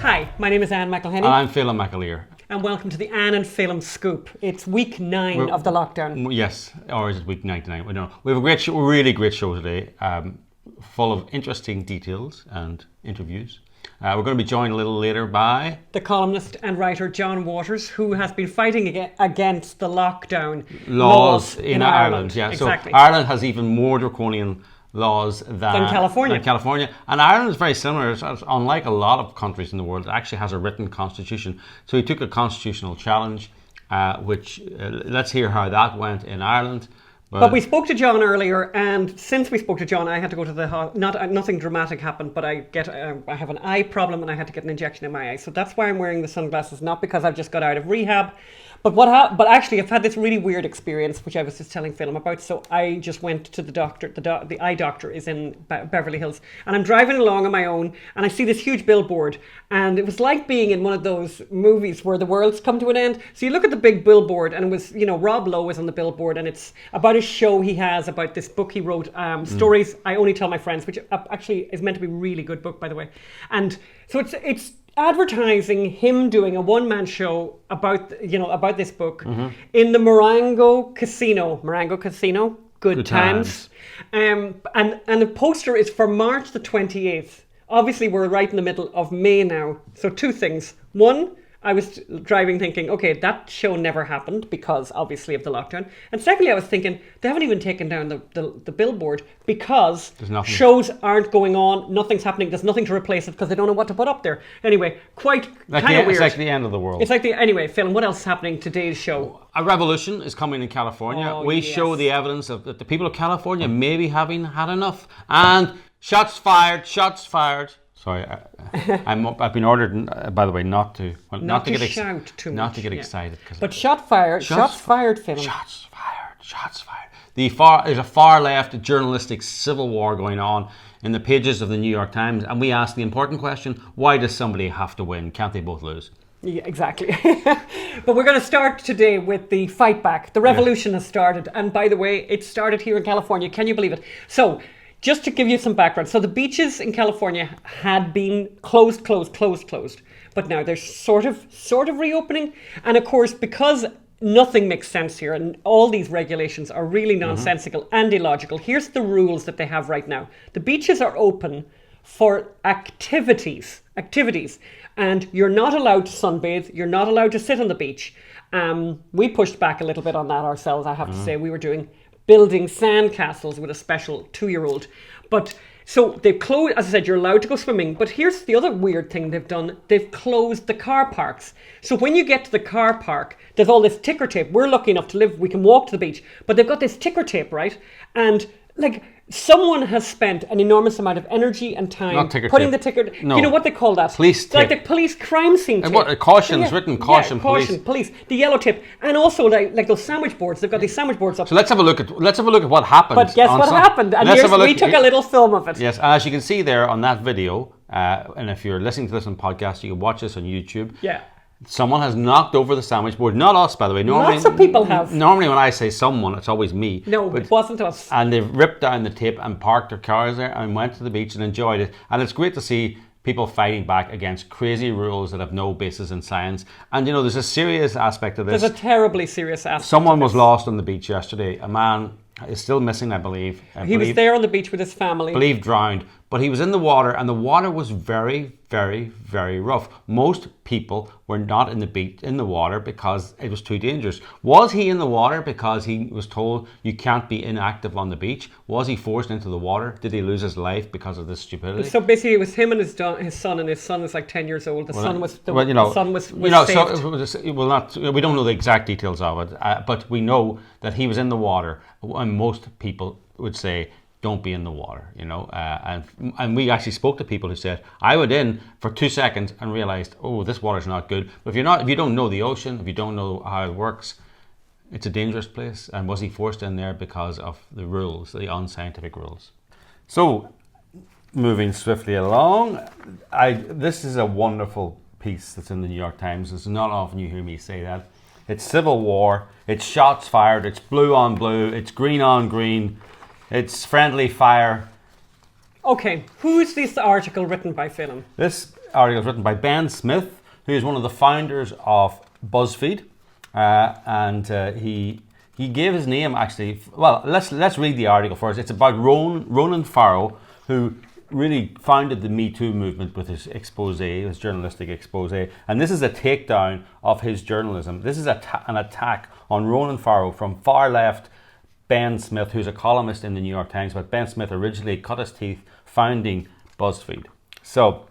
Hi, my name is Anne McElhenney. And I'm Phelan McAleer. And welcome to the Anne and Phelan Scoop. It's week 9 of the lockdown. Yes, or is it week 99? We don't know. We have a great show, really great show today, full of interesting details and interviews. We're going to be joined a little later by the columnist and writer John Waters, who has been fighting against the lockdown laws in Ireland. Yeah, exactly. So Ireland has even more draconian laws than California. And Ireland is very similar. It's unlike a lot of countries in the world, it actually has a written constitution. So he took a constitutional challenge, which let's hear how that went in Ireland. But we spoke to John earlier, and since we spoke to John, I had to go to the hospital. Nothing dramatic happened, but I have an eye problem, and I had to get an injection in my eye. So that's why I'm wearing the sunglasses, not because I've just got out of rehab. But actually, I've had this really weird experience, which I was just telling Phelan about. So I just went to the doctor. The eye doctor is in Beverly Hills, and I'm driving along on my own, and I see this huge billboard, and it was like being in one of those movies where the world's come to an end. So you look at the big billboard, and it was, Rob Lowe was on the billboard, and it's about a show he has about this book he wrote, Stories I Only Tell My Friends, which actually is meant to be a really good book, by the way. And so it's advertising him doing a one-man show about this book in the Marengo Casino, good times. And the poster is for March the 28th. Obviously, we're right in the middle of May now. So two things. One, I was driving thinking, okay, that show never happened because obviously of the lockdown. And secondly, I was thinking they haven't even taken down the billboard because shows aren't going on, nothing's happening, there's nothing to replace it because they don't know what to put up there. Anyway, kind of weird. It's like the end of the world. Anyway, Phelan, what else is happening in today's show? A revolution is coming in California. We show the evidence of that the people of California may be having had enough. And shots fired. Sorry, I've been ordered, by the way, not to get excited. But shots fired, Phelan. Shots fired. There's a far left journalistic civil war going on in the pages of the New York Times, and we ask the important question: why does somebody have to win? Can't they both lose? Yeah, exactly. But we're going to start today with the fight back. The revolution has started, and by the way, it started here in California. Can you believe it? So, just to give you some background. So the beaches in California had been closed. But now they're sort of reopening. And of course, because nothing makes sense here and all these regulations are really nonsensical and illogical, here's the rules that they have right now. The beaches are open for activities. And you're not allowed to sunbathe. You're not allowed to sit on the beach. We pushed back a little bit on that ourselves, I have to say. We were building sand castles with a special 2-year-old. But so they've closed, as I said, you're allowed to go swimming. But here's the other weird thing they've done. They've closed the car parks. So when you get to the car park, there's all this ticker tape. We're lucky enough to we can walk to the beach. But they've got this ticker tape, right? And someone has spent an enormous amount of energy and time putting the ticker. No. You know what they call that? Police tape. Like the police crime scene tape. What cautions written? Caution, police. The yellow tape, and also like those sandwich boards. They've got these sandwich boards up. So let's have a look at what happened. But guess what happened? And we took a little film of it. Yes, as you can see there on that video, and if you're listening to this on podcast, you can watch this on YouTube. Yeah. Someone has knocked over the sandwich board. Not us, by the way. Normally, lots of people have. Normally when I say someone, it's always me. No, it wasn't us. And they've ripped down the tape and parked their cars there and went to the beach and enjoyed it. And it's great to see people fighting back against crazy rules that have no basis in science. And there's a serious aspect of this. There's a terribly serious aspect. Someone was lost on the beach yesterday. A man is still missing, I believe. He was there on the beach with his family. Believed drowned. But he was in the water, and the water was very, very, very rough. Most people were not in the water because it was too dangerous. Was he in the water because he was told you can't be inactive on the beach? Was he forced into the water? Did he lose his life because of this stupidity? So basically, it was him and his son, and his son is like 10 years old. The son was saved. So we don't know the exact details of it, but we know that he was in the water, and most people would say, don't be in the water, and we actually spoke to people who said, I went in for 2 seconds and realized, this water's not good. But if you don't know the ocean, if you don't know how it works, it's a dangerous place. And was he forced in there because of the rules, the unscientific rules? So, moving swiftly along, this is a wonderful piece that's in the New York Times. It's not often you hear me say that. It's civil war, it's shots fired, it's blue on blue, it's green on green. It's friendly fire. Okay, who is this article written by, Phelan? This article is written by Ben Smith, who is one of the founders of BuzzFeed, and he gave his name actually. Well, let's read the article first. It's about Ronan Farrow, who really founded the Me Too movement with his expose, his journalistic expose, and this is a takedown of his journalism. This is an attack on Ronan Farrow from far left Ben Smith, who's a columnist in the New York Times, but Ben Smith originally cut his teeth founding BuzzFeed. So,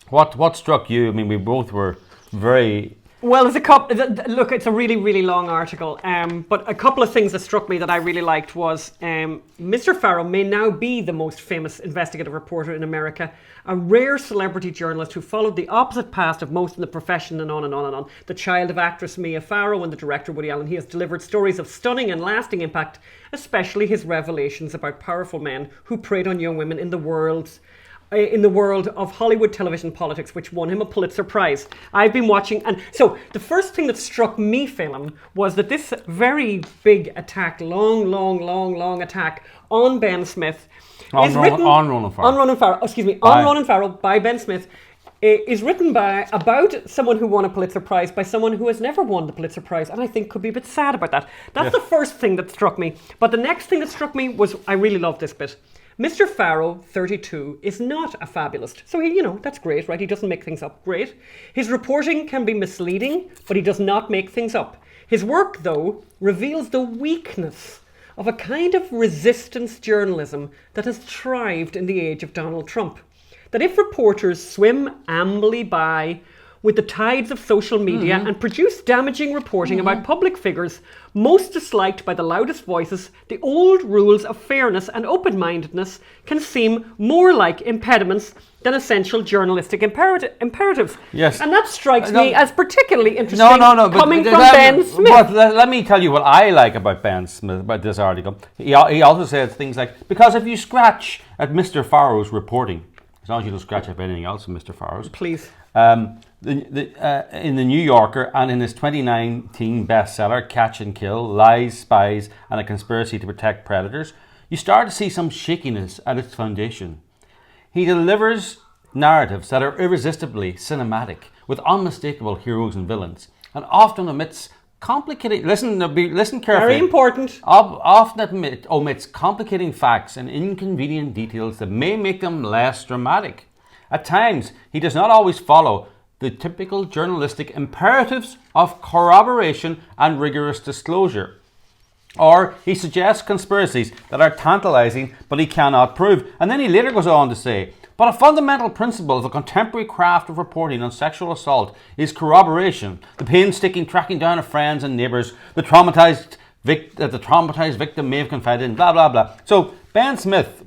what struck you? I mean, we both were very... Well, there's a couple. Look, it's a really, really long article. But a couple of things that struck me that I really liked was Mr. Farrow may now be the most famous investigative reporter in America, a rare celebrity journalist who followed the opposite path of most in the profession, and on and on and on. The child of actress Mia Farrow and the director Woody Allen, he has delivered stories of stunning and lasting impact, especially his revelations about powerful men who preyed on young women in the world of Hollywood television politics, which won him a Pulitzer Prize. I've been watching, and so the first thing that struck me, Phelim, was that this very big attack, long attack on Ben Smith, on Ronan Farrow by Ben Smith, is written about someone who won a Pulitzer Prize by someone who has never won the Pulitzer Prize, and I think could be a bit sad about that. That's the first thing that struck me. But the next thing that struck me was, I really love this bit. Mr. Farrow, 32, is not a fabulist. So he, that's great, right? He doesn't make things up. Great. His reporting can be misleading, but he does not make things up. His work, though, reveals the weakness of a kind of resistance journalism that has thrived in the age of Donald Trump. That if reporters swim ambly by with the tides of social media and produce damaging reporting about public figures, most disliked by the loudest voices, the old rules of fairness and open-mindedness can seem more like impediments than essential journalistic imperatives. Yes. And that strikes me as particularly interesting coming from Ben Smith. But let me tell you what I like about Ben Smith, about this article. He also said things like, because if you scratch at Mr. Farrow's reporting, as long as you don't scratch up anything else from Mr. Farrow's. Please. In the New Yorker and in his 2019 bestseller, Catch and Kill, Lies, Spies, and a Conspiracy to Protect Predators, you start to see some shakiness at its foundation. He delivers narratives that are irresistibly cinematic, with unmistakable heroes and villains, and often omits complicated... Listen carefully. Very important. Often omits complicating facts and inconvenient details that may make them less dramatic. At times, he does not always follow the typical journalistic imperatives of corroboration and rigorous disclosure. Or he suggests conspiracies that are tantalizing but he cannot prove. And then he later goes on to say, but a fundamental principle of the contemporary craft of reporting on sexual assault is corroboration, the painstaking tracking down of friends and neighbours, the traumatized victim may have confided in, blah, blah, blah. So Ben Smith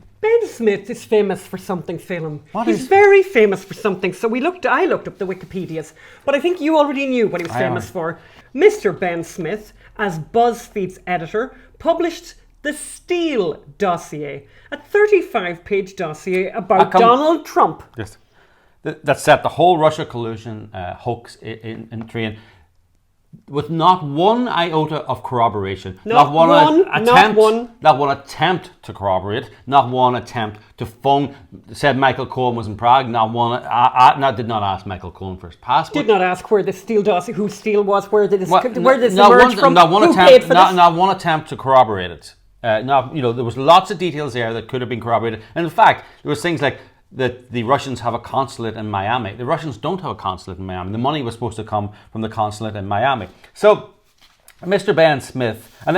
is famous for something, Phelim. He's very famous for something. So I looked up the Wikipedias, but I think you already knew what he was famous for. Mr. Ben Smith, as BuzzFeed's editor, published the Steele dossier, a 35-page dossier about Donald Trump. Yes, that set the whole Russia collusion hoax in train, with not one iota of corroboration, not one attempt to corroborate, not one attempt to phone. Said Michael Cohen was in Prague. Not one. Did not ask Michael Cohen for his passport. Did not ask where the Steele dossier, who Steele was, where this emerged from. Not one attempt to corroborate it. There was lots of details there that could have been corroborated. And in fact, there was things like that the Russians have a consulate in Miami. The Russians don't have a consulate in Miami. The money was supposed to come from the consulate in Miami. So, Mr. Ben Smith, and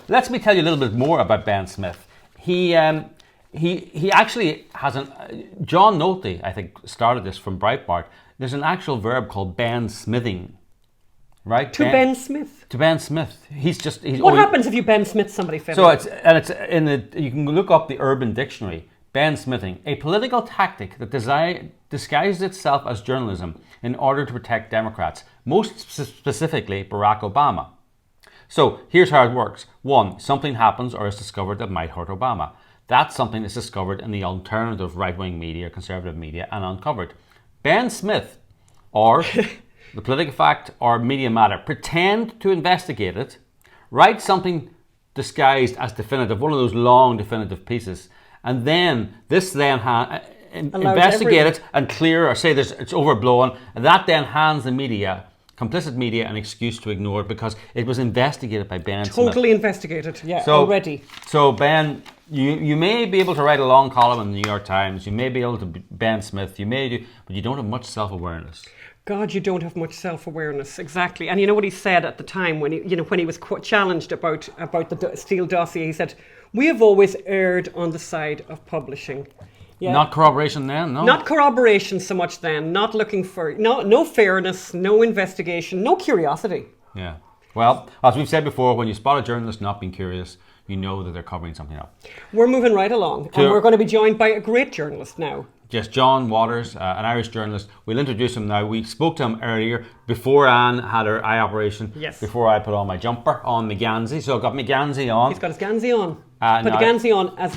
let me tell you a little bit more about Ben Smith. He actually has John Nolte, I think, started this from Breitbart. There's an actual verb called Ben Smithing. Right? Ben Smith. To Ben Smith. What happens if you Ben Smith somebody? So you can look up the Urban Dictionary. Ben Smithing, a political tactic that disguises itself as journalism in order to protect Democrats, most specifically Barack Obama. So here's how it works. 1, something happens or is discovered that might hurt Obama. That something is discovered in the alternative right-wing media, conservative media, and uncovered. Ben Smith, or the Political Fact or Media Matter, pretend to investigate it, write something disguised as definitive, one of those long definitive pieces, and then this investigate it and clear or say it's overblown. And that then hands the media, complicit media, an excuse to ignore it because it was investigated by Ben Smith. Totally investigated, already. So Ben, you may be able to write a long column in the New York Times. You may be able to Ben Smith. You may do, but you don't have much self-awareness. God, you don't have much self-awareness, exactly. And you know what he said at the time when he was challenged about the Steele dossier? He said, "We have always erred on the side of publishing." Yeah. Not corroboration then, no? Not corroboration so much then. Not looking for no fairness, no investigation, no curiosity. Yeah. Well, as we've said before, when you spot a journalist not being curious, you know that they're covering something up. We're moving right along, and we're going to be joined by a great journalist now. Yes, John Waters, an Irish journalist. We'll introduce him now. We spoke to him earlier before Anne had her eye operation. Yes. Before I put on my jumper on my Gansey. So I've got my Gansey on. He's got his Gansey on. Put the Gansey on as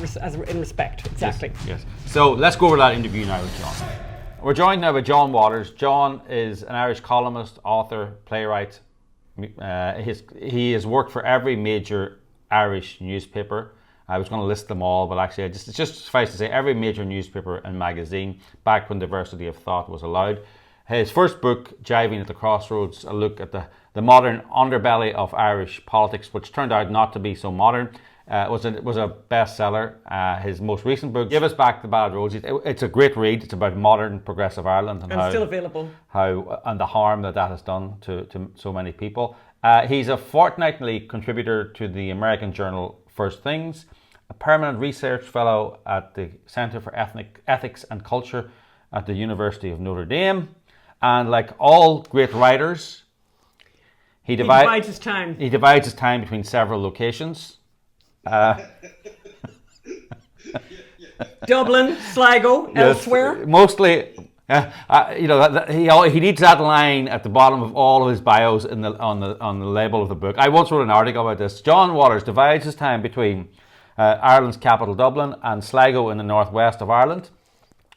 in respect. Exactly. Yes. So let's go over that interview now with John. We're joined now by John Waters. John is an Irish columnist, author, playwright. He has worked for every major Irish newspaper. I was going to list them all, but actually, it's just suffice to say every major newspaper and magazine back when diversity of thought was allowed. His first book, Jiving at the Crossroads, a look at the modern underbelly of Irish politics, which turned out not to be so modern, was a bestseller. His most recent book, Give Us Back the Bad Roads, it's a great read. It's about modern progressive Ireland and how, still available. And the harm that has done to so many people. He's a fortnightly contributor to the American journal First Things, a permanent research fellow at the Centre for Ethics and Culture at the University of Notre Dame. And like all great writers, he divides his time. He divides his time between several locations. Dublin, Sligo, yes, elsewhere. Mostly, he needs that line at the bottom of all of his bios on the label of the book. I once wrote an article about this. John Waters divides his time between Ireland's capital Dublin and Sligo in the northwest of Ireland,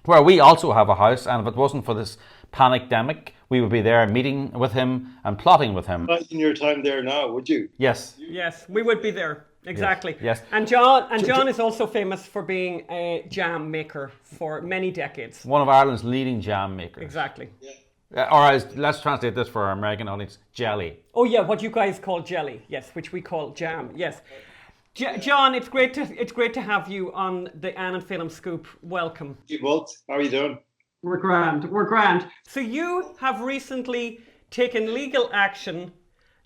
where we also have a house. And if it wasn't for this panicdemic, we would be there meeting with him and plotting with him. In your time there now, would you? Yes. Yes, we would be there. Exactly. Yes. And John is also famous for being a jam maker for many decades. One of Ireland's leading jam makers. Exactly. Yeah. Or let's translate this for our American audience, jelly. Oh yeah, what you guys call jelly, yes, which we call jam, yes. John, it's great to have you on the Anne and Phelim Scoop. Welcome. You both. How are you doing? We're grand. So you have recently taken legal action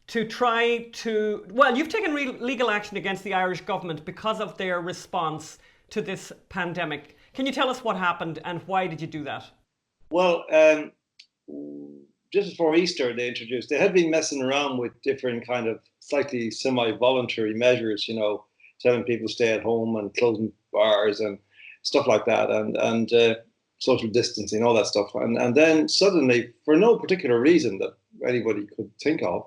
to try to... Well, you've taken legal action against the Irish government because of their response to this pandemic. Can you tell us what happened and why did you do that? Well, just before Easter, they had been messing around with different kind of slightly semi-voluntary measures, telling people to stay at home and closing bars and stuff like that, and social distancing, all that stuff. And then suddenly, for no particular reason that anybody could think of,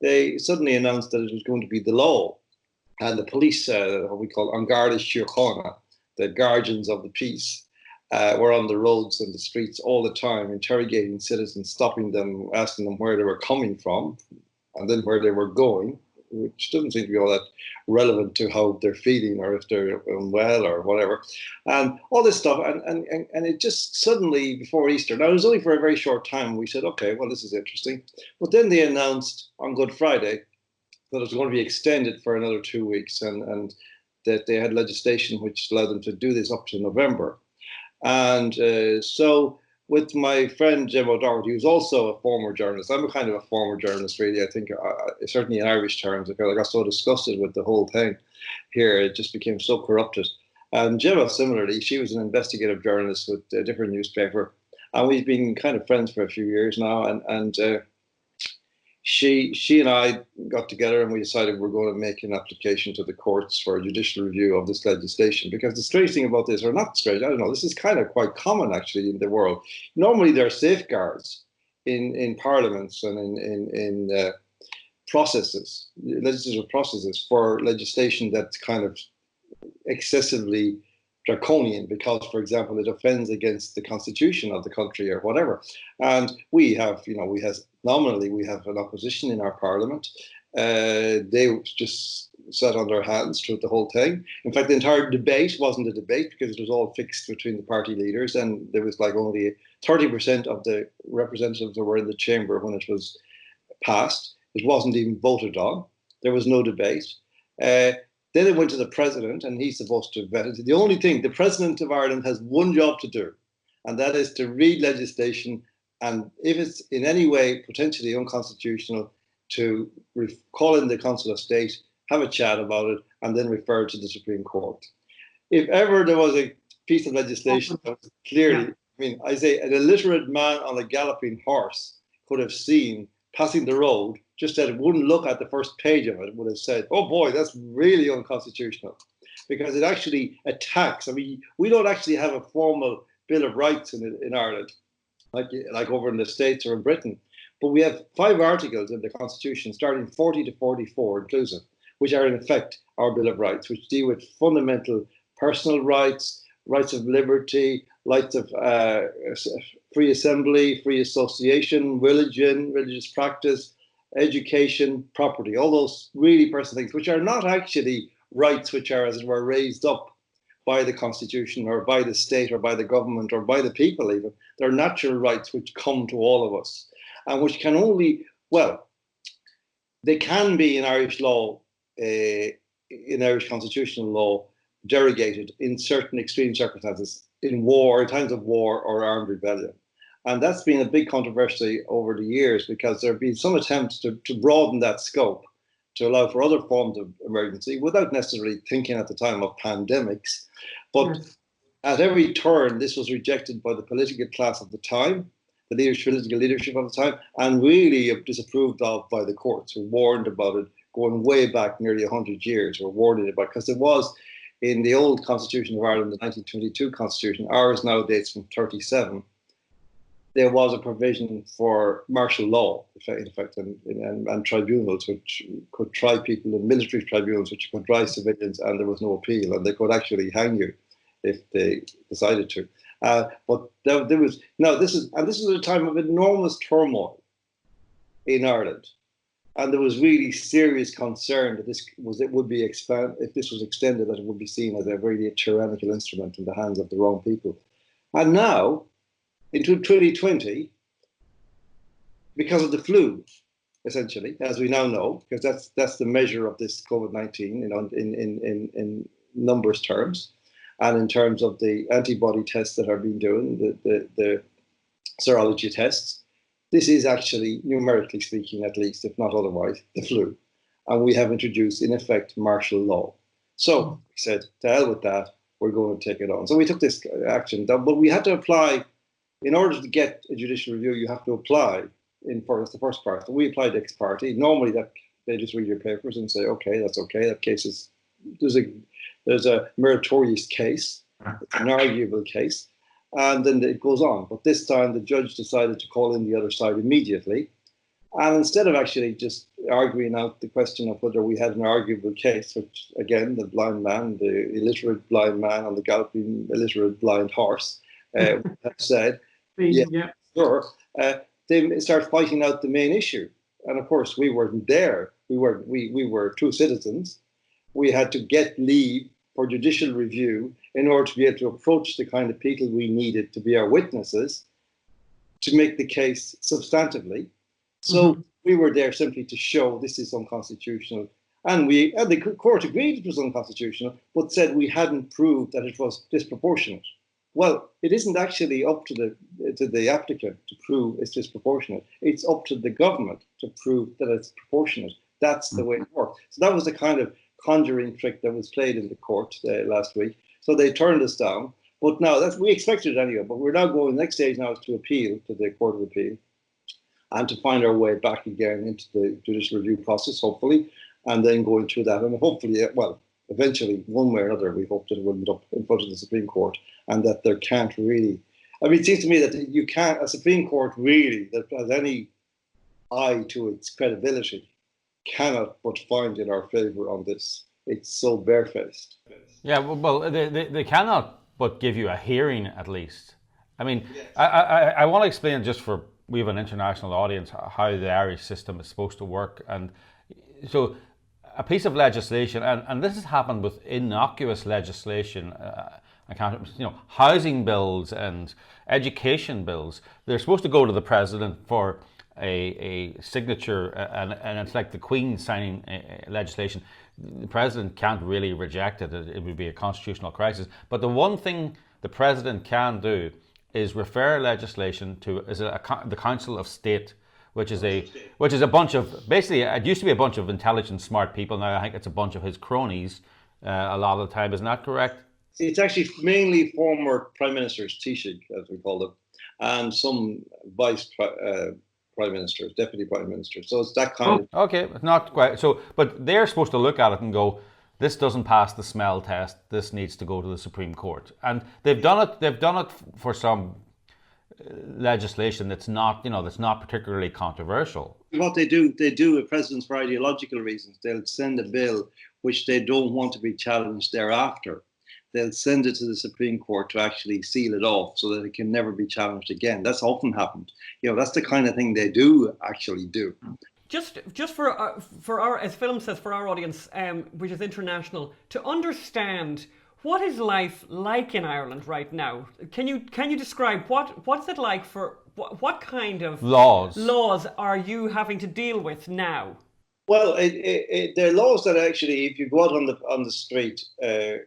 they suddenly announced that it was going to be the law. And the police, what we call An Garda Síochána, the guardians of the peace, were on the roads and the streets all the time, interrogating citizens, stopping them, asking them where they were coming from, and then where they were going, which doesn't seem to be all that relevant to how they're feeling or if they're unwell or whatever. And all this stuff. And it just suddenly, before Easter, now it was only for a very short time, we said, okay, well, this is interesting. But then they announced on Good Friday that it was going to be extended for another 2 weeks, and that they had legislation which allowed them to do this up to November. And so with my friend Jim O'Doherty, who's also a former journalist, I'm a kind of a former journalist, really. I think, certainly in Irish terms, I got so disgusted with the whole thing here. It just became so corrupted. And Gemma, similarly, she was an investigative journalist with a different newspaper. And we've been kind of friends for a few years now. And she and I got together and we decided we're going to make an application to the courts for a judicial review of this legislation. Because the strange thing about this, or not strange, I don't know, this is kind of quite common actually in the world. Normally there are safeguards in parliaments and in processes, legislative processes for legislation that's kind of excessively draconian because, for example, it offends against the constitution of the country or whatever. And we have nominally we have an opposition in our parliament. They just sat on their hands throughout the whole thing. In fact, the entire debate wasn't a debate because it was all fixed between the party leaders, and there was like only 30% of the representatives that were in the chamber when it was passed. It wasn't even voted on. There was no debate. Then it went to the president, and he's supposed to vet it. The only thing, the president of Ireland has one job to do, and that is to read legislation, and if it's in any way potentially unconstitutional, to call in the Council of State, have a chat about it, and then refer it to the Supreme Court. If ever there was a piece of legislation that was clearly, I mean, I say an illiterate man on a galloping horse could have seen passing the road, just that it wouldn't look at the first page of it, would have said, oh boy, that's really unconstitutional. Because it actually attacks, I mean, we don't actually have a formal Bill of Rights in Ireland, like over in the States or in Britain. But we have 5 articles in the Constitution, starting 40 to 44 inclusive, which are in effect our Bill of Rights, which deal with fundamental personal rights, rights of liberty, rights of free assembly, free association, religion, religious practice, education, property, all those really personal things, which are not actually rights which are, as it were, raised up by the Constitution or by the state or by the government or by the people even. They're natural rights which come to all of us, and which can only, well, they can be in Irish law, in Irish constitutional law, derogated in certain extreme circumstances, in war, in times of war or armed rebellion. And that's been a big controversy over the years, because there have been some attempts to broaden that scope to allow for other forms of emergency without necessarily thinking at the time of pandemics. But at every turn, this was rejected by the political class of the time, the political leadership of the time, and really disapproved of by the courts, who warned about it going way back nearly 100 years, were warning about it, because it was in the old Constitution of Ireland, the 1922 Constitution, ours now dates from 37, there was a provision for martial law, in effect, and tribunals which could try people in military tribunals, which could try civilians, and there was no appeal, and they could actually hang you if they decided to. But there was this is a time of enormous turmoil in Ireland, and there was really serious concern that it would be if this was extended, that it would be seen as a very tyrannical instrument in the hands of the wrong people. And now, into 2020, because of the flu, essentially, as we now know, because that's the measure of this COVID-19, in numbers terms, and in terms of the antibody tests that are being done, the serology tests, this is actually, numerically speaking, at least, if not otherwise, the flu. And we have introduced, in effect, martial law. So we said, to hell with that, we're going to take it on. So we took this action, but we had to apply. In order to get a judicial review, you have to apply that's the first part. So we applied ex parte. Normally, that they just read your papers and say, okay, that's okay. That case is, there's a meritorious case, an arguable case, and then it goes on. But this time, the judge decided to call in the other side immediately. And instead of actually just arguing out the question of whether we had an arguable case, which, again, the blind man, the illiterate blind man on the galloping illiterate blind horse, have said, sure, they start fighting out the main issue. And of course, we weren't there. We were two citizens. We had to get leave for judicial review in order to be able to approach the kind of people we needed to be our witnesses to make the case substantively. So we were there simply to show this is unconstitutional. And the court agreed it was unconstitutional, but said we hadn't proved that it was disproportionate. Well, it isn't actually up to the applicant to prove it's disproportionate. It's up to the government to prove that it's proportionate. That's the way it works. So that was the kind of conjuring trick that was played in the court last week. So they turned us down. But now, we expected it anyway, but we're now going, the next stage now is to appeal to the Court of Appeal and to find our way back again into the judicial review process, hopefully, and then going through that. And hopefully, eventually, one way or another, we hope that it will end up in front of the Supreme Court, and that there can't really, it seems to me that you can't, a Supreme Court really, that has any eye to its credibility, cannot but find in our favour on this. It's so barefaced. Yeah, well, they cannot but give you a hearing at least. I mean, yes. I want to explain, just for, we have an international audience, how the Irish system is supposed to work. And so a piece of legislation, and this has happened with innocuous legislation. I can't, housing bills and education bills. They're supposed to go to the president for a signature, and it's like the Queen signing legislation. The president can't really reject it. It would be a constitutional crisis. But the one thing the president can do is refer legislation to the Council of State, which is a bunch of, basically it used to be a bunch of intelligent, smart people. Now I think it's a bunch of his cronies a lot of the time. Isn't that correct? It's actually mainly former prime ministers, Taoiseach, as we call them, and some vice prime ministers, deputy prime ministers. So it's that kind of... Okay, it's not quite. So, but they're supposed to look at it and go, this doesn't pass the smell test. This needs to go to the Supreme Court. And they've done it. They've done it for some legislation that's not, that's not particularly controversial. What they do with presidents for ideological reasons. They'll send a bill which they don't want to be challenged thereafter. They'll send it to the Supreme Court to actually seal it off so that it can never be challenged again. That's often happened. That's the kind of thing they actually do. Just for our, as Film says, for our audience, which is international, to understand what is life like in Ireland right now. Can you describe what's it like for what kind of laws are you having to deal with now? Well, there are laws that actually, if you go out on the street, they've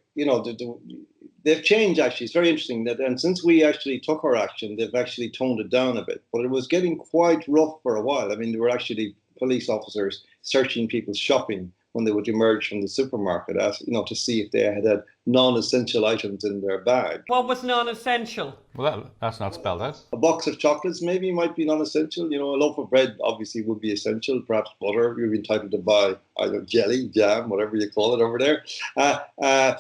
changed. Actually, it's very interesting that, and since we actually took our action, they've actually toned it down a bit. But it was getting quite rough for a while. I mean, there were actually police officers searching people's shopping when they would emerge from the supermarket, to see if they had non-essential items in their bag. What was non-essential? Well, that's not spelled out. A box of chocolates maybe might be non-essential. A loaf of bread obviously would be essential. Perhaps butter. You're entitled to buy either jelly, jam, whatever you call it over there. And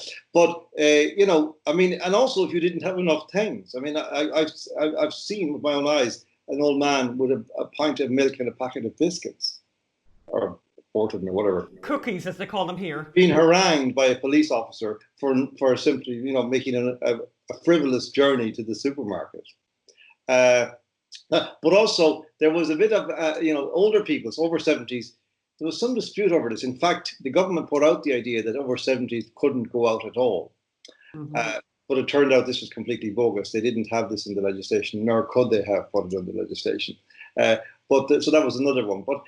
also if you didn't have enough things. I mean, I've seen with my own eyes an old man with a pint of milk and a packet of biscuits, or or whatever. Cookies, as they call them here. Being harangued by a police officer for simply, making a frivolous journey to the supermarket. But also, there was a bit of, older people, over 70s, there was some dispute over this. In fact, the government put out the idea that over 70s couldn't go out at all. Mm-hmm. But it turned out this was completely bogus. They didn't have this in the legislation, nor could they have put it in the legislation. So that was another one. But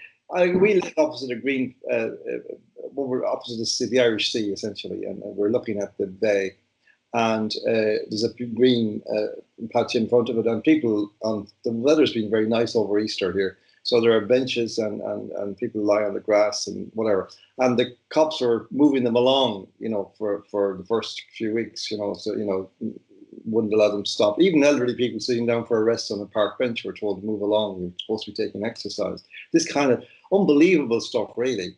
we live opposite a green, we're opposite the Irish Sea, essentially, and we're looking at the bay. And there's a green patch in front of it, and the weather's been very nice over Easter here. So there are benches and people lie on the grass and whatever. And the cops are moving them along, for the first few weeks, wouldn't allow them to stop. Even elderly people sitting down for a rest on a park bench were told to move along. You're supposed to be taking exercise. This kind of unbelievable stuff, really.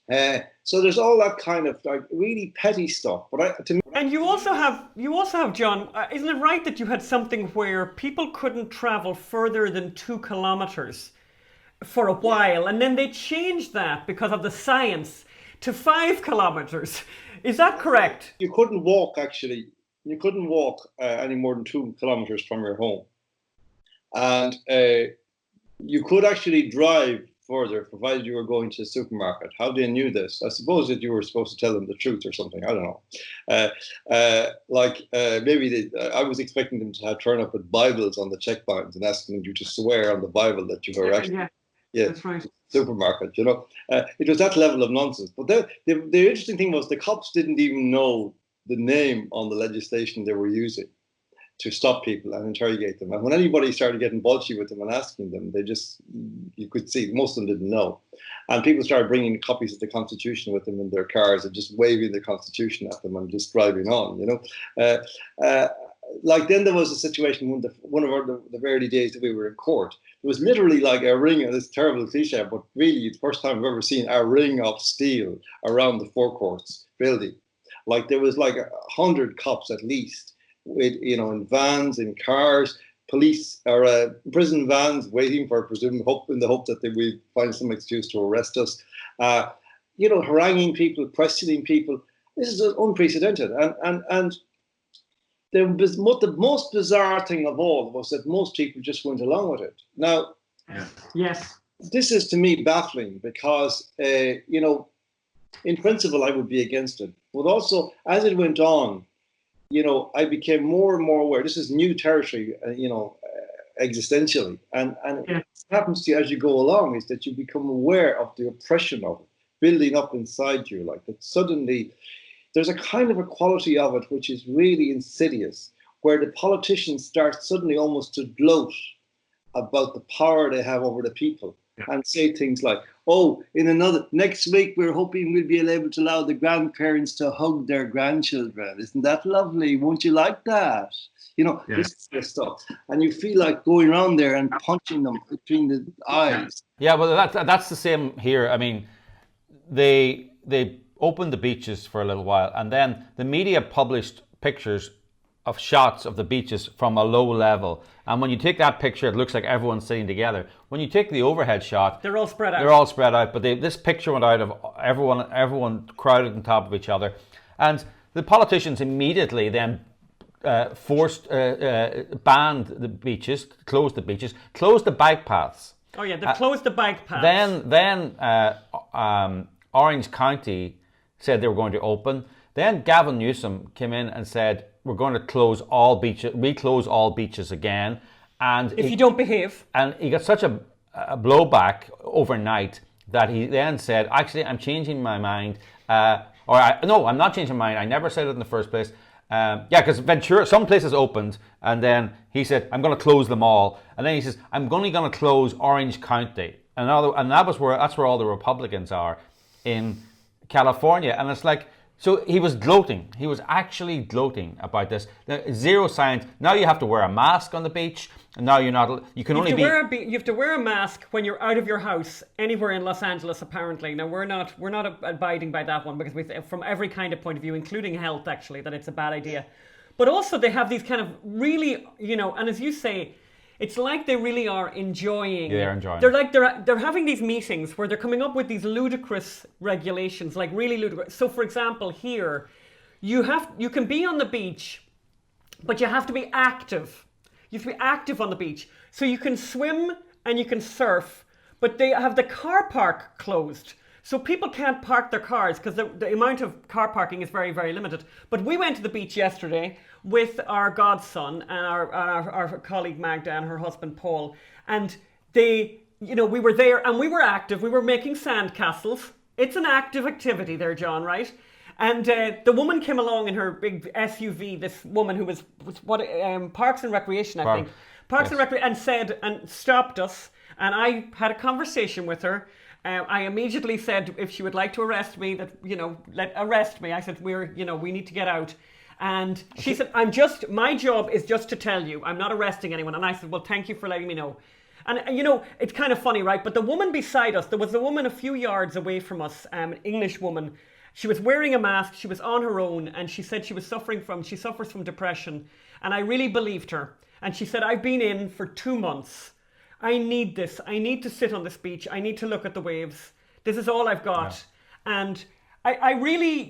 So there's all that kind of really petty stuff. But and you also have, John, isn't it right that you had something where people couldn't travel further than 2 kilometers for a while, and then they changed that because of the science to 5 kilometers? Is that correct? You couldn't walk, actually. You couldn't walk any more than 2 kilometers from your home. And you could actually drive further, provided you were going to the supermarket. How they knew this? I suppose that you were supposed to tell them the truth or something. I don't know. Maybe I was expecting them to turn up with Bibles on the checkpoints and asking you to swear on the Bible that you were actually that's right. Supermarket. It was that level of nonsense. But the interesting thing was the cops didn't even know the name on the legislation they were using to stop people and interrogate them. And when anybody started getting bolshy with them and asking them, you could see most of them didn't know. And people started bringing copies of the Constitution with them in their cars and just waving the Constitution at them and just driving on, then there was a situation when one of the early days that we were in court, there was literally like a ring, and it's a terrible cliche, but really the first time I've ever seen a ring of steel around the forecourts building. Like there was like 100 cops at least, with in vans, in cars, police or prison vans, waiting for in the hope that they would find some excuse to arrest us. Haranguing people, questioning people. This is unprecedented, and the most bizarre thing of all was that most people just went along with it. Now, yes, this is to me baffling because in principle, I would be against it. But also, as it went on, I became more and more aware. This is new territory, existentially. And what happens to you as you go along is that you become aware of the oppression of it building up inside you, like that suddenly there's a kind of a quality of it which is really insidious, where the politicians start suddenly almost to gloat about the power they have over the people and say things like, oh, next week we're hoping we'll be able to allow the grandparents to hug their grandchildren. Isn't that lovely? Won't you like that? This kind of stuff. And you feel like going around there and punching them between the eyes. Yeah, well, that's the same here. I mean, they opened the beaches for a little while, and then the media published pictures of shots of the beaches from a low level. And when you take that picture, it looks like everyone's sitting together. When you take the overhead shot, they're all spread out. But this picture went out of everyone crowded on top of each other. And the politicians immediately then banned the beaches, closed the bike paths. Oh yeah, they closed the bike paths. Then Orange County said they were going to open. Then Gavin Newsom came in and said, we're going to reclose all beaches again. And if you don't behave. And he got such a blowback overnight that he then said, actually, I'm changing my mind. No, I'm not changing my mind. I never said it in the first place. Because Ventura, some places opened, and then he said, I'm going to close them all. And then he says, I'm only going to close Orange County. And that's where all the Republicans are in California. And it's like, so he was gloating. He was actually gloating about this. Zero science. Now you have to wear a mask on the beach. And now you're not. You have to wear a mask when you're out of your house anywhere in Los Angeles. Apparently, now we're not abiding by that one because from every kind of point of view, including health, actually, that it's a bad idea. But also they have these kind of really, and as you say, it's like they really are enjoying. Yeah, they're enjoying. They're having these meetings where they're coming up with these ludicrous regulations, like really ludicrous. So, for example, here, you can be on the beach, but you have to be active. You have to be active on the beach. So you can swim and you can surf, but they have the car park closed. So people can't park their cars because the amount of car parking is very, very limited. But we went to the beach yesterday with our godson and our colleague Magda and her husband Paul. And we were there and we were active. We were making sand castles. It's an active activity there, John, right? And the woman came along in her big SUV, this woman who was Parks and Recreation, I think. Parks and Recreation, and stopped us. And I had a conversation with her. I immediately said if she would like to arrest me, arrest me. I said, we need to get out. And she said, my job is just to tell you, I'm not arresting anyone. And I said, well, thank you for letting me know. And, it's kind of funny, right? But the woman beside us, there was a woman a few yards away from us, an English woman. She was wearing a mask. She was on her own. And she said she suffers from depression. And I really believed her. And she said, I've been in for 2 months. I need this. I need to sit on this beach. I need to look at the waves. This is all I've got. Yeah. And I really,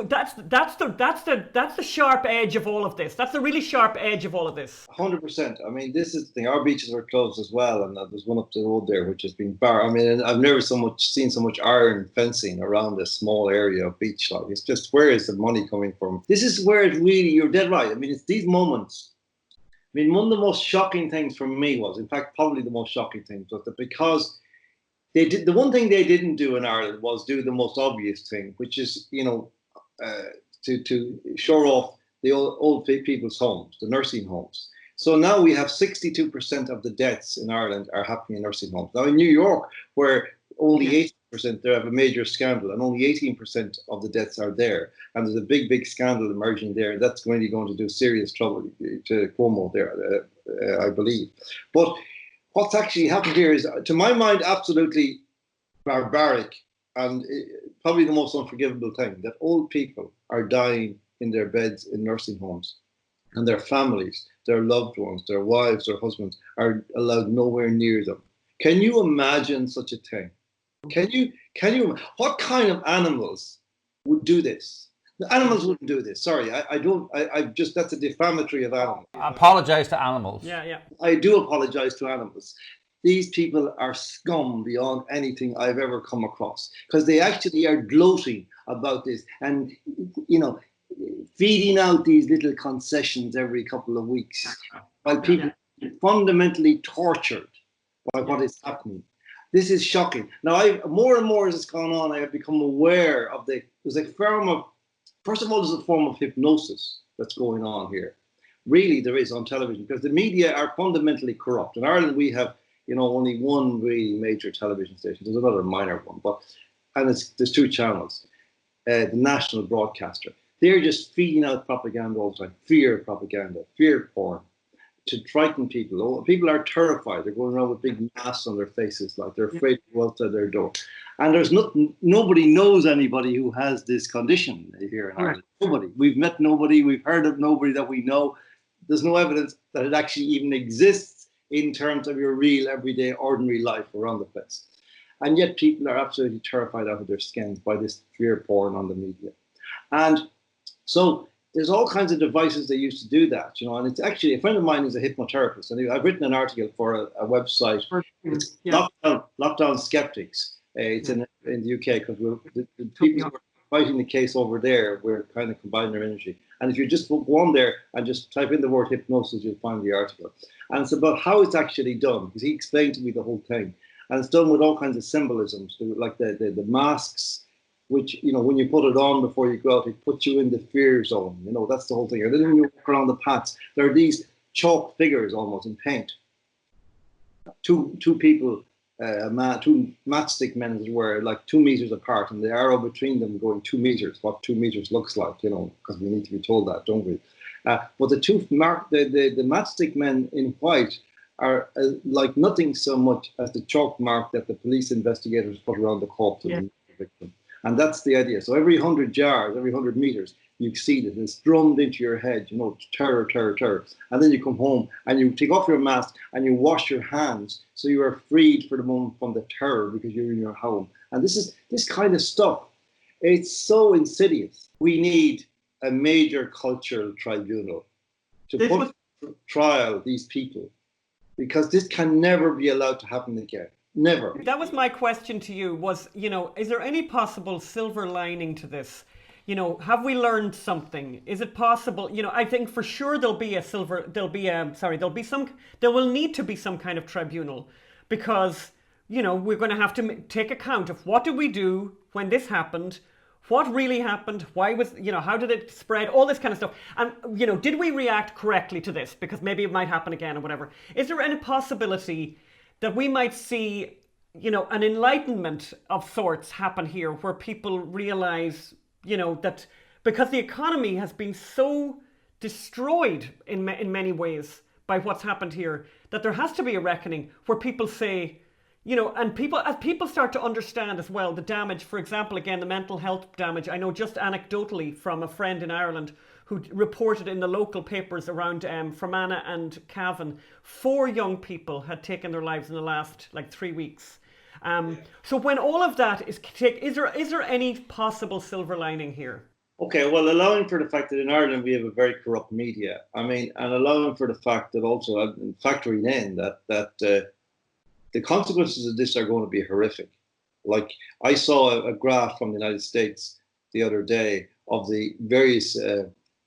that's the sharp edge of all of this. That's the really sharp edge of all of this. 100%. I mean, this is the thing. Our beaches were closed as well, and there's one up the road there which has been barred. I mean, I've never seen so much iron fencing around this small area of beach. Like, it's just, where is the money coming from? This is where it really, you're dead right. I mean, it's these moments. I mean, one of the most shocking things for me was, in fact, probably the most shocking thing was that because the one thing they didn't do in Ireland was do the most obvious thing, which is, to shore off the old people's homes, the nursing homes. So now we have 62% of the deaths in Ireland are happening in nursing homes. Now in New York, where only 80%, they have a major scandal, and only 18% of the deaths are there. And there's a big, big scandal emerging there. That's going to do serious trouble to Cuomo there, I believe. But what's actually happened here is, to my mind, absolutely barbaric and probably the most unforgivable thing, that old people are dying in their beds in nursing homes, and their families, their loved ones, their wives, their husbands are allowed nowhere near them. Can you imagine such a thing? Can you? What kind of animals would do this? The animals wouldn't do this. Sorry, that's a defamatory of animals. I apologize to animals. Yeah. I do apologize to animals. these people are scum beyond anything I've ever come across, because they actually are gloating about this and, you know, feeding out these little concessions every couple of weeks while people are fundamentally tortured by what is happening. This is shocking. Now, more and more as it's gone on, I have become aware of there's a form of, first of all, there's a form of hypnosis that's going on here. Really, there is on television, because the media are fundamentally corrupt. In Ireland, we have, you know, only one really major television station. There's another minor one, and there's two channels. The national broadcaster. They're just feeding out propaganda all the time. Fear propaganda, fear porn, to frighten people. People are terrified. They're going around with big masks on their faces, like they're afraid to go outside their door. And there's nobody knows anybody who has this condition here in Ireland. Nobody. We've met nobody. We've heard of nobody that we know. There's no evidence that it actually even exists in terms of your real, everyday, ordinary life around the place. And yet people are absolutely terrified out of their skins by this fear porn on the media. And so there's all kinds of devices they use to do that, you know, and it's actually, a friend of mine is a hypnotherapist, and I've written an article for a website. It's Lockdown Skeptics. It's in the UK, because the people who are fighting the case over there, we're kind of combining their energy. And if you just go on there and just type in the word hypnosis, you'll find the article. And it's about how it's actually done, because he explained to me the whole thing. And it's done with all kinds of symbolisms, like the masks, which, you know, when you put it on before you go out, it puts you in the fear zone. You know, that's the whole thing. And then when you walk around the paths, there are these chalk figures almost in paint. Two people, two matchstick men, as it were, like 2 meters apart, and the arrow between them going 2 meters, what 2 meters looks like, you know, because we need to be told that, don't we? But the matchstick men in white are like nothing so much as the chalk mark that the police investigators put around the corpse of the victim. And that's the idea. So every 100 yards, every 100 meters, you see that it's drummed into your head, you know, terror, terror, terror. And then you come home and you take off your mask and you wash your hands, so you are freed for the moment from the terror because you're in your home. And this kind of stuff, it's so insidious. We need a major cultural tribunal to put to trial these people, because this can never be allowed to happen again. Never. That was my question to you, was, you know, is there any possible silver lining to this? You know, have we learned something? Is it possible? You know, I think for sure there will need to be some kind of tribunal, because, you know, we're going to have to take account of what did we do when this happened, what really happened, why was, you know, how did it spread, all this kind of stuff. And, you know, did we react correctly to this? Because maybe it might happen again or whatever. Is there any possibility that we might see, you know, an enlightenment of sorts happen here, where people realize, you know, that because the economy has been so destroyed in many ways by what's happened here, that there has to be a reckoning where people say, you know, and as people start to understand as well the damage, for example, again, the mental health damage. I know just anecdotally from a friend in Ireland who reported in the local papers around Fermanagh and Cavan, 4 young people had taken their lives in the last 3 weeks. So when all of that is there any possible silver lining here? Okay, well, allowing for the fact that in Ireland we have a very corrupt media, I mean, and allowing for the fact that also factoring in that the consequences of this are going to be horrific. Like, I saw a graph from the United States the other day of the various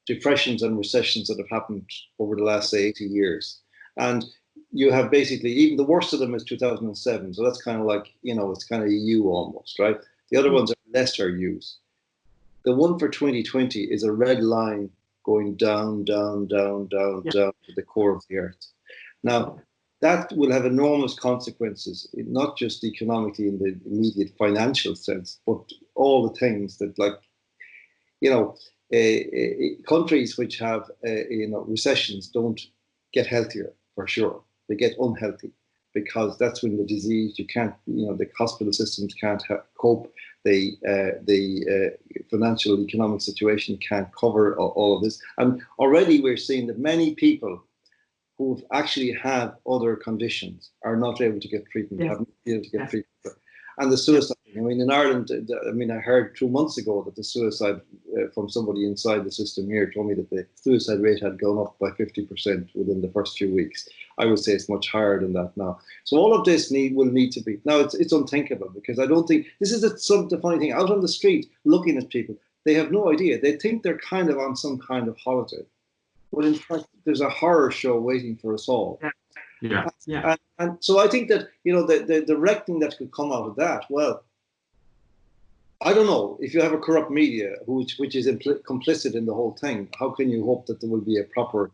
depressions and recessions that have happened over the last, say, 80 years. And you have basically, even the worst of them is 2007. So that's kind of like, you know, it's kind of a U almost, right? The other ones are lesser U's. The one for 2020 is a red line going down, down, down, down, down to the core of the earth. Now, that will have enormous consequences, not just economically in the immediate financial sense, but all the things that, like, you know, countries which have, you know, recessions don't get healthier, for sure. They get unhealthy, because that's when the disease, you can't, you know, the hospital systems can't cope. The financial economic situation can't cover all of this. And already we're seeing that many people who actually have other conditions are not able to get treatment, haven't been able to get treatment. And the suicide, I mean, in Ireland, I mean, I heard 2 months ago that the suicide from somebody inside the system here told me that the suicide rate had gone up by 50% within the first few weeks. I would say it's much higher than that now. So all of this will need to be, now it's unthinkable, because I don't think, this is the funny thing, out on the street, looking at people, they have no idea. They think they're kind of on some kind of holiday. But in fact, there's a horror show waiting for us all. And so I think that, the reckoning that could come out of that, well, I don't know, if you have a corrupt media which is complicit in the whole thing, how can you hope that there will be a proper...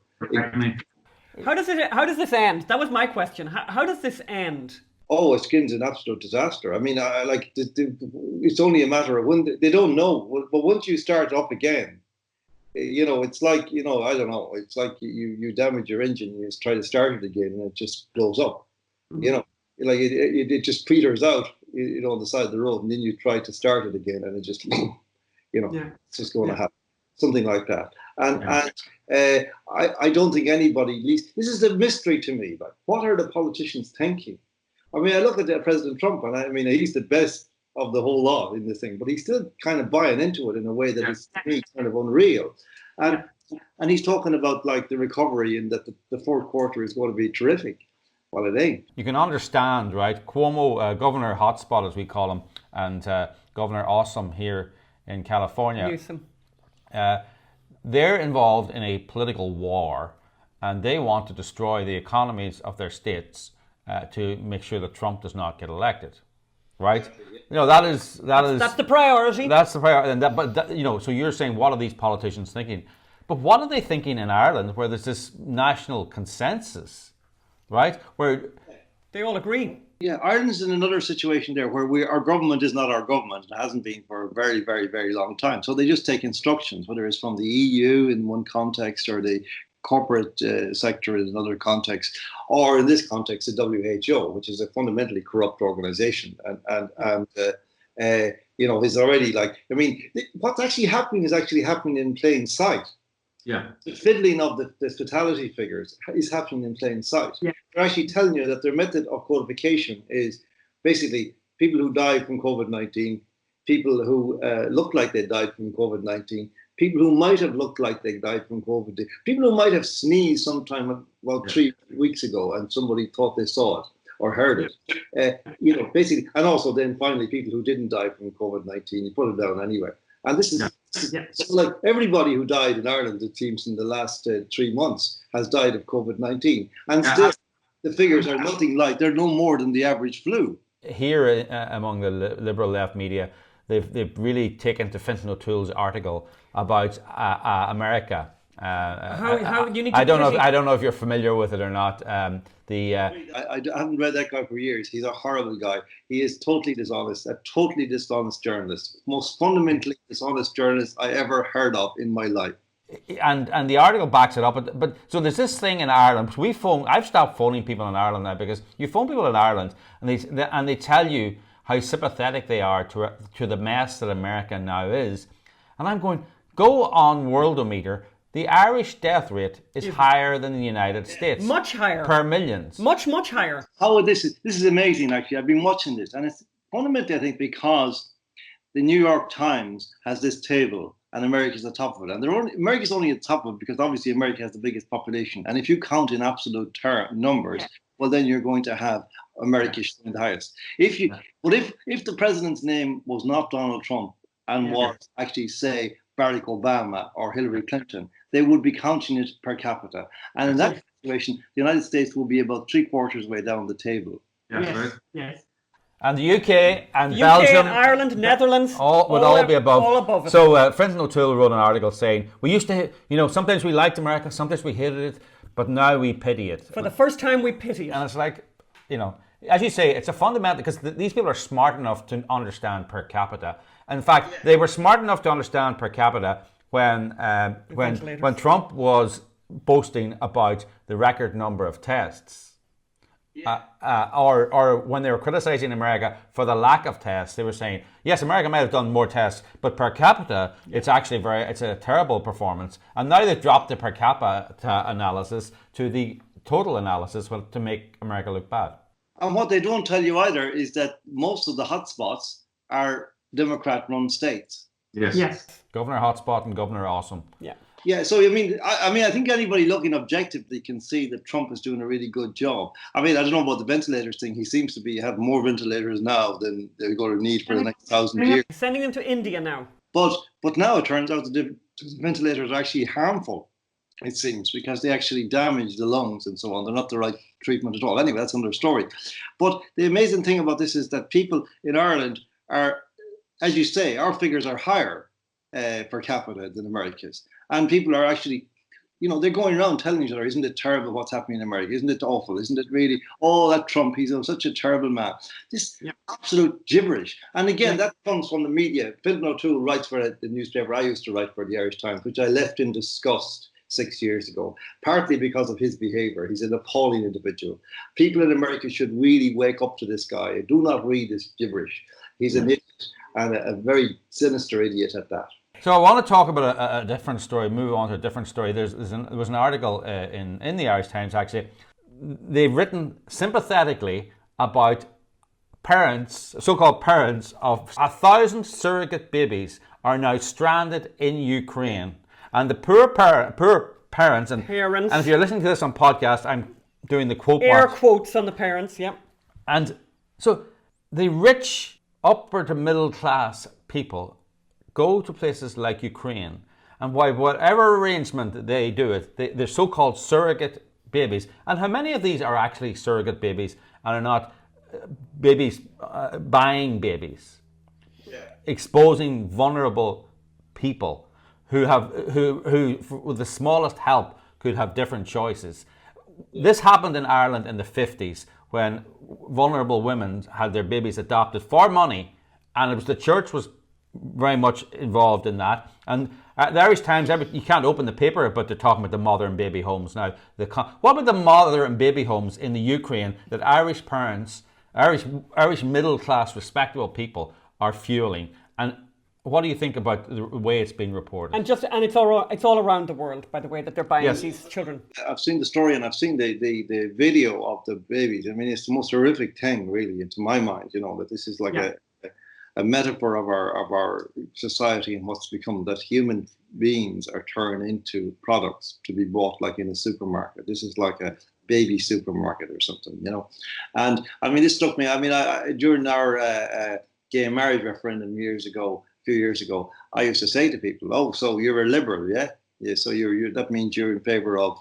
How does this end? That was my question. How does this end? Oh, it's an absolute disaster. I mean, it's only a matter of when they don't know. But once you start up again, it's like, I don't know. It's like you damage your engine, you just try to start it again, and it just blows up. Like it just peters out, on the side of the road, and then you try to start it again, and it just, it's just going to happen. Something like that. And I don't think anybody, at least, this is a mystery to me. Like, what are the politicians thinking? I mean, I look at President Trump, and I mean, he's the best of the whole lot in this thing, but he's still kind of buying into it in a way that is, to me, kind of unreal. And he's talking about, like, the recovery, and that the fourth quarter is going to be terrific. Well, it ain't. You can understand, right? Cuomo, Governor Hotspot, as we call him, and Governor Awesome here in California. They're involved in a political war, and they want to destroy the economies of their states to make sure that Trump does not get elected, right? That's the priority. That's the priority. And so you're saying, what are these politicians thinking? But what are they thinking in Ireland, where there's this national consensus, right? Where they all agree. Yeah, Ireland's in another situation there where our government is not our government. It hasn't been for a very, very, very long time. So they just take instructions, whether it's from the EU in one context, or the corporate sector in another context, or in this context, the WHO, which is a fundamentally corrupt organization. And is already what's actually happening is actually happening in plain sight. Yeah. The fiddling of the fatality figures is happening in plain sight. Yeah. They're actually telling you that their method of codification is basically people who died from COVID-19, people who look like they died from COVID-19, people who might have looked like they died from COVID, people who might have sneezed sometime about 3 weeks ago and somebody thought they saw it or heard it. Basically, and also then finally people who didn't die from COVID-19, you put it down anyway. And this is so like everybody who died in Ireland, it seems, in the last 3 months has died of COVID-19. And still, the figures are nothing like, they're no more than the average flu. Here among the liberal left media, they've really taken to Fintan O'Toole's article about America. How unique. I don't know if you're familiar with it or not. I haven't read that guy for years. He's a horrible guy. He is totally dishonest, a totally dishonest journalist. Most fundamentally dishonest journalist I ever heard of in my life. And the article backs it up. But so there's this thing in Ireland. I've stopped phoning people in Ireland now, because you phone people in Ireland and they tell you how sympathetic they are to the mess that America now is. And I'm going, go on Worldometer. The Irish death rate is higher than the United States. Much higher. Per millions. Much higher. This is amazing, actually. I've been watching this, and it's fundamentally, I think, because the New York Times has this table and America's at the top of it. And America's only at the top of it because obviously America has the biggest population. And if you count in absolute numbers, well, then you're going to have America the highest. If the president's name was not Donald Trump and was actually, say, Barack Obama or Hillary Clinton, they would be counting it per capita. And in that situation, the United States will be about 3/4 way down the table. Yes. And the UK and Belgium, and Ireland, Netherlands, would all be above. All above it. So Fintan O'Toole wrote an article saying, we used to, sometimes we liked America, sometimes we hated it, but now we pity it. For the first time, we pity it. And it's like, as you say, it's a fundamental, because these people are smart enough to understand per capita. In fact, they were smart enough to understand per capita when Trump was boasting about the record number of tests. Or when they were criticizing America for the lack of tests, they were saying, yes, America might have done more tests, but per capita, it's actually it's a terrible performance. And now they've dropped the per capita analysis to the total analysis to make America look bad. And what they don't tell you either is that most of the hotspots are Democrat-run states. Yes. Governor Hotspot and Governor Awesome. Yeah. Yeah, so I think anybody looking objectively can see that Trump is doing a really good job. I mean, I don't know about the ventilators thing. He seems to have more ventilators now than they're going to need for the next 1,000 years. Sending them to India now. But now it turns out that the ventilators are actually harmful, it seems, because they actually damage the lungs and so on. They're not the right treatment at all. Anyway, that's another story. But the amazing thing about this is that people in Ireland are, as you say, our figures are higher per capita than America's. And people are actually, they're going around telling each other, isn't it terrible what's happening in America? Isn't it awful? Isn't it really, oh, that Trump, he's such a terrible man. This absolute gibberish. And again, that comes from the media. Philip O'Toole writes for the newspaper I used to write for, the Irish Times, which I left in disgust 6 years ago, partly because of his behavior. He's an appalling individual. People in America should really wake up to this guy. Do not read this gibberish. He's an idiot, and a very sinister idiot at that. So I want to talk about a different story, move on to a different story. There was an article in the Irish Times, actually. They've written sympathetically about parents, so-called parents, of 1,000 surrogate babies are now stranded in Ukraine. And the poor parents, and if you're listening to this on podcast, I'm doing the quote air marks. Quotes on the parents, yeah. And so the rich, upper to middle class people go to places like Ukraine, and by whatever arrangement they do it, they're so-called surrogate babies. And how many of these are actually surrogate babies and are not babies buying babies, exposing vulnerable people who with the smallest help could have different choices. This happened in Ireland in the 50s when vulnerable women had their babies adopted for money, and it was the church was very much involved in that. And at the Irish Times, you can't open the paper, but they're talking about the mother and baby homes now. What about the mother and baby homes in the Ukraine that Irish parents, Irish middle class, respectable people are fueling? And what do you think about the way it's being reported? And it's all around the world, by the way, that they're buying these children. I've seen the story and I've seen the video of the babies. I mean, it's the most horrific thing, really, to my mind. That this is like a metaphor of our society and what's become, that human beings are turned into products to be bought like in a supermarket. This is like a baby supermarket or something, And I mean, this struck me. I mean, during our gay marriage referendum a few years ago, I used to say to people, "Oh, so you're a liberal, yeah? Yeah. So you're that means you're in favor of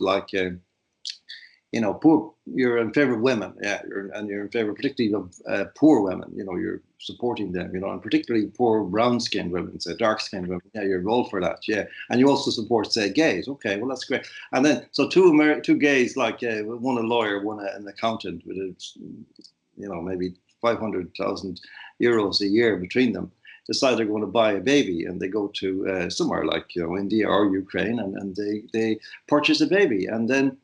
poor. You're in favor of women, yeah. You're in favor, particularly of poor women. You're supporting them, and particularly poor brown-skinned women, say dark-skinned women. Yeah, you're all for that, yeah. And you also support, say, gays. Okay, well that's great. And then so two gays, like one a lawyer, one an accountant, with maybe 500,000 euros a year between them, decide they're going to buy a baby, and they go to somewhere like India or Ukraine, and they purchase a baby, and then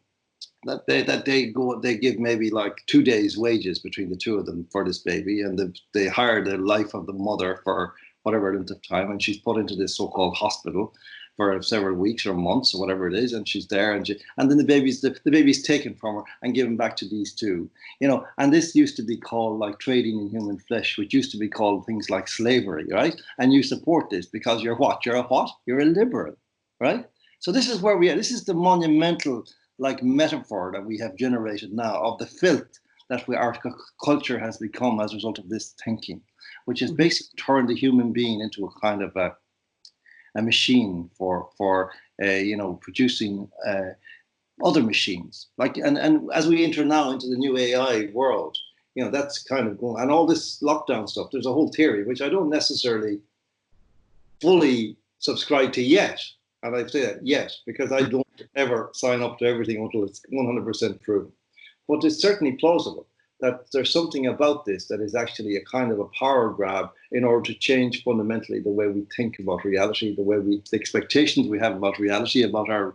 they give maybe like 2 days' wages between the two of them for this baby, and they hire the life of the mother for whatever length of time, and she's put into this so-called hospital for several weeks or months or whatever it is, and she's there, and then the baby's taken from her and given back to these two, and this used to be called like trading in human flesh, which used to be called things like slavery, right? And you support this because you're what? You're a liberal, right? So this is where we are. This is the monumental metaphor that we have generated now of the filth that our culture has become as a result of this thinking, which has basically turned the human being into a kind of a machine for producing other machines. And as we enter now into the new AI world, that's kind of going, and all this lockdown stuff. There's a whole theory which I don't necessarily fully subscribe to yet. And I say that yes, because I don't ever sign up to everything until it's 100% proven. But it's certainly plausible that there's something about this that is actually a kind of a power grab in order to change fundamentally the way we think about reality, the expectations we have about reality, about our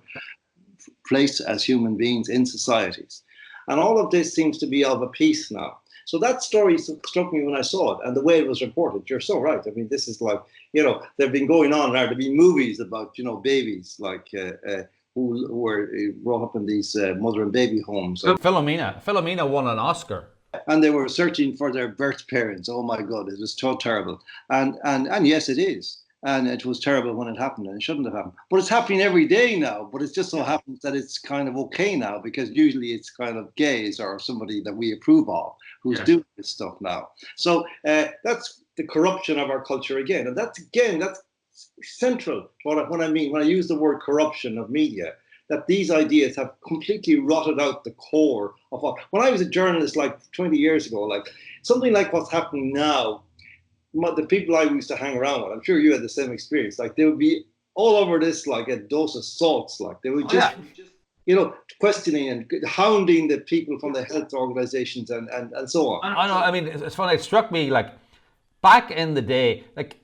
place as human beings in societies. And all of this seems to be of a piece now. So that story struck me when I saw it, and the way it was reported. You're so right. I mean, this is like, they've been going on now. There've been movies about, babies who were brought up in these mother and baby homes. Philomena won an Oscar. And they were searching for their birth parents. Oh my God, it was so terrible. And yes, it is. And it was terrible when it happened, and it shouldn't have happened. But it's happening every day now. But it just so happens that it's kind of okay now, because usually it's kind of gays or somebody that we approve of who's doing this stuff now. So that's the corruption of our culture again. And that's central to what I mean when I use the word corruption of media, that these ideas have completely rotted out the core of what. When I was a journalist like 20 years ago, like something like what's happening now, the people I used to hang around with, I'm sure you had the same experience, like they would be all over this like a dose of salts, like they would just questioning and hounding the people from the health organizations and so on. I know, I mean, it's funny, it struck me like back in the day, like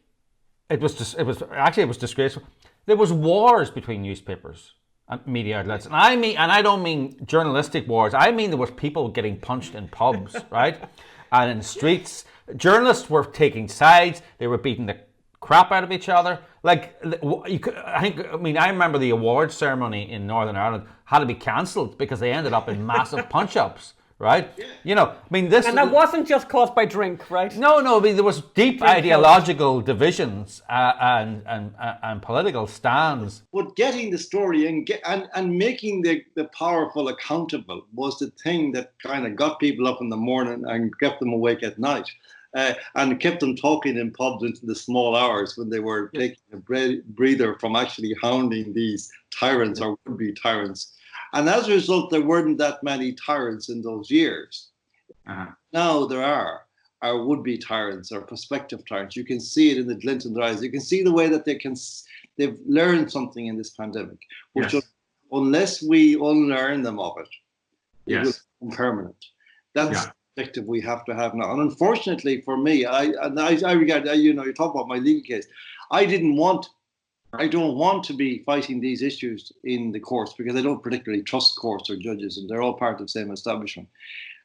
it was disgraceful. There was wars between newspapers and media outlets, and I don't mean journalistic wars. I mean there was people getting punched in pubs, right, and in streets. Journalists were taking sides. They were beating the crap out of each other. Like I remember the awards ceremony in Northern Ireland had to be cancelled because they ended up in massive punch-ups. Right? Yeah. This... And that wasn't just caused by drink, right? No, there was deep ideological divisions and political stands. But getting the story and making the powerful accountable was the thing that kind of got people up in the morning and kept them awake at night. And kept them talking in pubs into the small hours when they were taking a breather from actually hounding these tyrants or would-be tyrants. And as a result, there weren't that many tyrants in those years. Now there are would-be tyrants or prospective tyrants. You can see it in the glint in their eyes. You can see the way that they've learned something in this pandemic, which unless we unlearn them of it, it will become permanent. That's the perspective we have to have now. And unfortunately for me, I regard, you talk about my legal case. I don't want to be fighting these issues in the courts because I don't particularly trust courts or judges, and they're all part of the same establishment.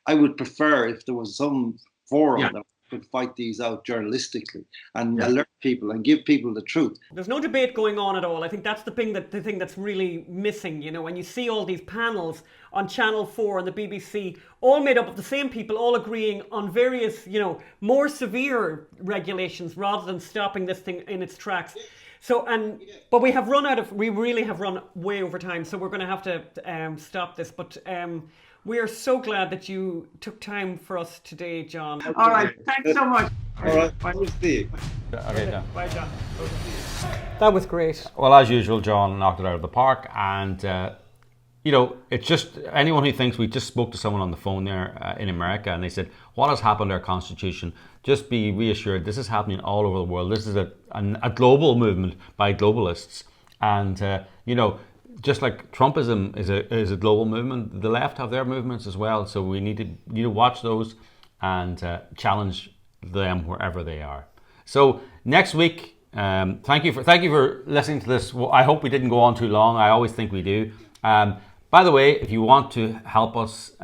I would prefer if there was some forum that could fight these out journalistically and alert people and give people the truth. There's no debate going on at all. I think that's the thing that's really missing. When you see all these panels on Channel 4 and the BBC, all made up of the same people, all agreeing on various, more severe regulations rather than stopping this thing in its tracks. So, but we really have run way over time, so we're going to have to stop this. But we are so glad that you took time for us today, John. All right, thanks so much. All right, we'll see you. Okay, John. Bye, John. That was great. Well, as usual, John knocked it out of the park, and it's just anyone who thinks we just spoke to someone on the phone there in America, and they said, "What has happened to our Constitution?" Just be reassured, this is happening all over the world. This is a global movement by globalists, and just like Trumpism is a global movement, the left have their movements as well. So we need to watch those and challenge them wherever they are. So next week, thank you for listening to this. Well, I hope we didn't go on too long. I always think we do. By the way, if you want to help us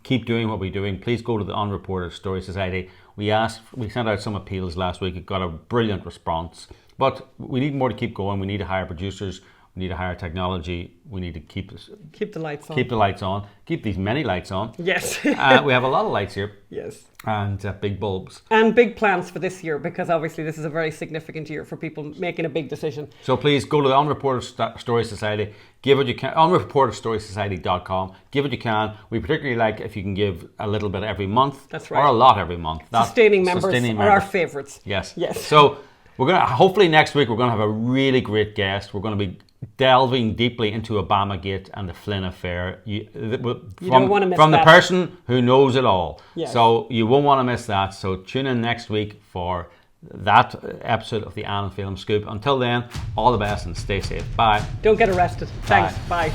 keep doing what we're doing, please go to the Unreported Story Society. We sent out some appeals last week. It got a brilliant response, but we need more to keep going. We need to hire producers. We need to hire technology. We need to keep the lights on. Keep the lights on. Keep these many lights on. Yes. We have a lot of lights here. Yes. And big bulbs. And big plans for this year, because obviously this is a very significant year for people making a big decision. So please go to the Unreported Story Society. Give what you can. Unreportedstorysociety.com. Give what you can. We particularly like if you can give a little bit every month. That's right. Or a lot every month. Sustaining members are our favourites. Yes. Yes. So hopefully next week we're going to have a really great guest. We're going to be delving deeply into Obamagate and the Flynn affair. You don't want to miss from that. The person who knows it all. Yes. So you won't want to miss that. So tune in next week for that episode of the Ann and Phelim Scoop. Until then, all the best and stay safe. Bye. Don't get arrested. Thanks. Bye.